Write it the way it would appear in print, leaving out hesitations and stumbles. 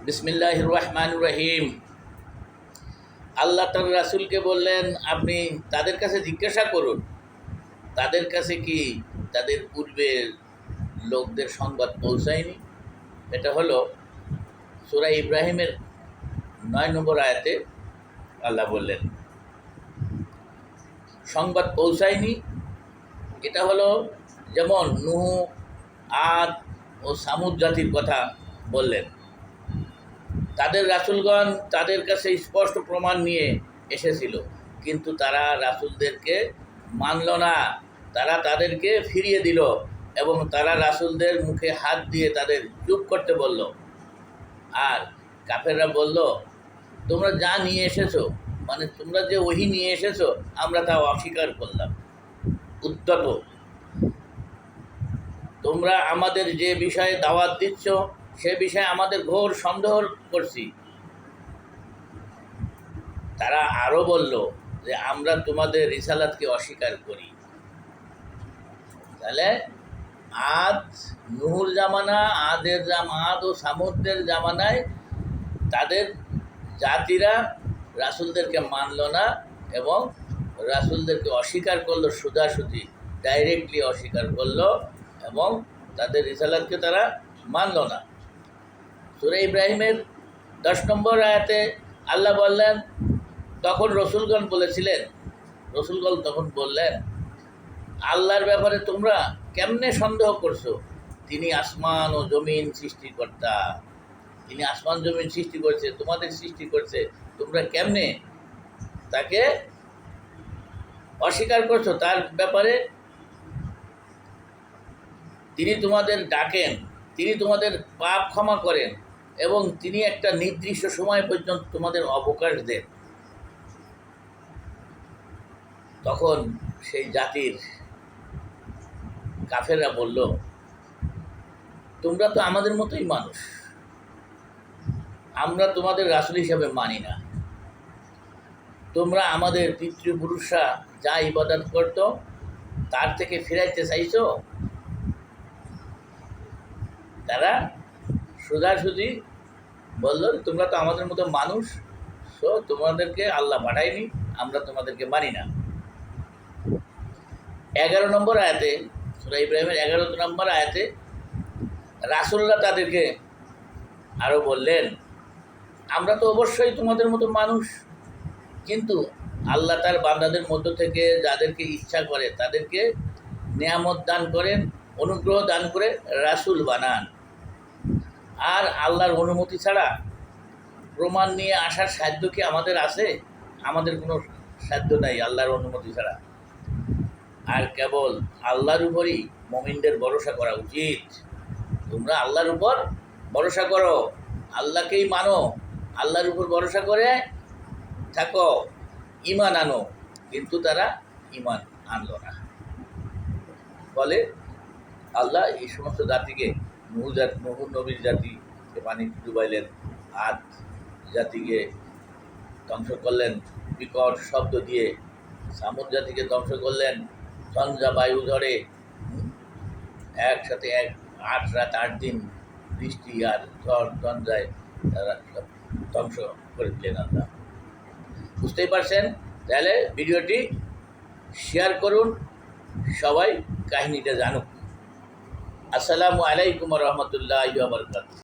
বিসমিল্লাহির রহমানির রহিম। আল্লাহ তার রাসূলকে বললেন, আপনি তাদের কাছে জিজ্ঞাসা করুন, তাদের কাছে কি তাদের পূর্বের লোকদের সংবাদ পৌঁছায়নি? এটা হলো সূরা ইব্রাহিমের 9 নম্বর আয়াতে আল্লাহ বললেন সংবাদ পৌঁছায়নি। এটা হলো যেমন নূহ, আদ ও সামুদ জাতির কথা বললেন। তাদের রাসূলগণ তাদের কাছে স্পষ্ট প্রমাণ নিয়ে এসেছিল, কিন্তু তারা রাসূলদেরকে মানল না। তারা তাদেরকে ফিরিয়ে দিল এবং তারা রাসূলদের মুখে হাত দিয়ে তাদের চুপ করতে বলল। আর কাফেররা বলল, তোমরা যা নিয়ে এসেছো, মানে তোমরা যে ওহী নিয়ে এসেছো, আমরা তা অস্বীকার করলাম। উদ্যত, তোমরা আমাদের যে বিষয়ে দাওয়াত দিচ্ছ সে বিষয়ে আমাদের ঘোর সন্দেহ করছি। তারা আরও বলল যে আমরা তোমাদের রিসালাতকে অস্বীকার করি। তাহলে আদ নূহুর জামানা, আদ ও সামুদের জামানায় তাদের জাতিরা রাসূলদেরকে মানল না এবং রাসূলদেরকে অস্বীকার করলো, সোজাসুজি ডাইরেক্টলি অস্বীকার করলো এবং তাদের রিসালাতকে তারা মানল না। সূরা ইব্রাহিমের 10 নম্বর আয়াতে আল্লাহ বললেন, তখন রসুলগণ তখন বললেন, আল্লাহর ব্যাপারে তোমরা কেমনে সন্দেহ করছো? তিনি আসমান ও জমিন সৃষ্টিকর্তা, তিনি আসমান জমিন সৃষ্টি করছে, তোমাদের সৃষ্টি করছে, তোমরা কেমনে তাকে অস্বীকার করছো? তার ব্যাপারে তিনি তোমাদের ডাকেন, তিনি তোমাদের পাপ ক্ষমা করেন এবং তিনি একটা নির্দিষ্ট সময় পর্যন্ত তোমাদের অবকাশ দেন। তখন সেই জাতির কাফেররা বলল, তোমরা তো আমাদের মতোই মানুষ, আমরা তোমাদের রাসূল হিসাবে মানি না। তোমরা আমাদের পিতৃপুরুষরা যা ইবাদত করত তার থেকে ফিরাইতে চাইছো? তারা সোজাসুজি বলল, তোমরা তো আমাদের মতো মানুষ, সো তোমাদেরকে আল্লাহ পাঠায়নি, আমরা তোমাদেরকে মানি না। 11 নম্বর আয়াতে, সূরা ইব্রাহিমের 11 নম্বর আয়াতে রাসূলরা তাদেরকে আরও বললেন, আমরা তো অবশ্যই তোমাদের মতো মানুষ, কিন্তু আল্লাহ তার বান্দাদের মধ্য থেকে যাদেরকে ইচ্ছা করে তাদেরকে নিয়ামত দান করেন, অনুগ্রহ দান করে রাসূল বানান। আর আল্লাহর অনুমতি ছাড়া প্রমাণ নিয়ে আসার সাধ্য কি আমাদের আছে? আমাদের কোনো সাধ্য নাই আল্লাহর অনুমতি ছাড়া। আর কেবল আল্লাহর উপরই মুমিনদের ভরসা করা উচিত। তোমরা আল্লাহর উপর ভরসা করো, আল্লাহকেই মানো, আল্লাহর উপর ভরসা করে থাকো, ঈমান আনো। কিন্তু তারা ঈমান আনলো না। ফলে আল্লাহ এই সমস্ত জাতিকে, নূহ নবীর জাতিকে পানি ডুবাইলেন, আদ জাতিকে ধ্বংস করলেন বিকট শব্দ দিয়ে, সামুদ জাতিকে ধ্বংস করলেন ঝঞ্ঝা বায়ু ঝড়ে। একসাথে 8 রাত 8 দিন বৃষ্টি আর ঝড় ঝঞ্ঝায় তারা সব ধ্বংস করে দিলেন আল্লাহ। বুঝতেই পারছেন? তাহলে ভিডিওটি শেয়ার করুন, সবাই কাহিনীটা জানুক। আসসালামু আলাইকুম ওয়া রাহমাতুল্লাহি ওয়া বারাকাতুহু।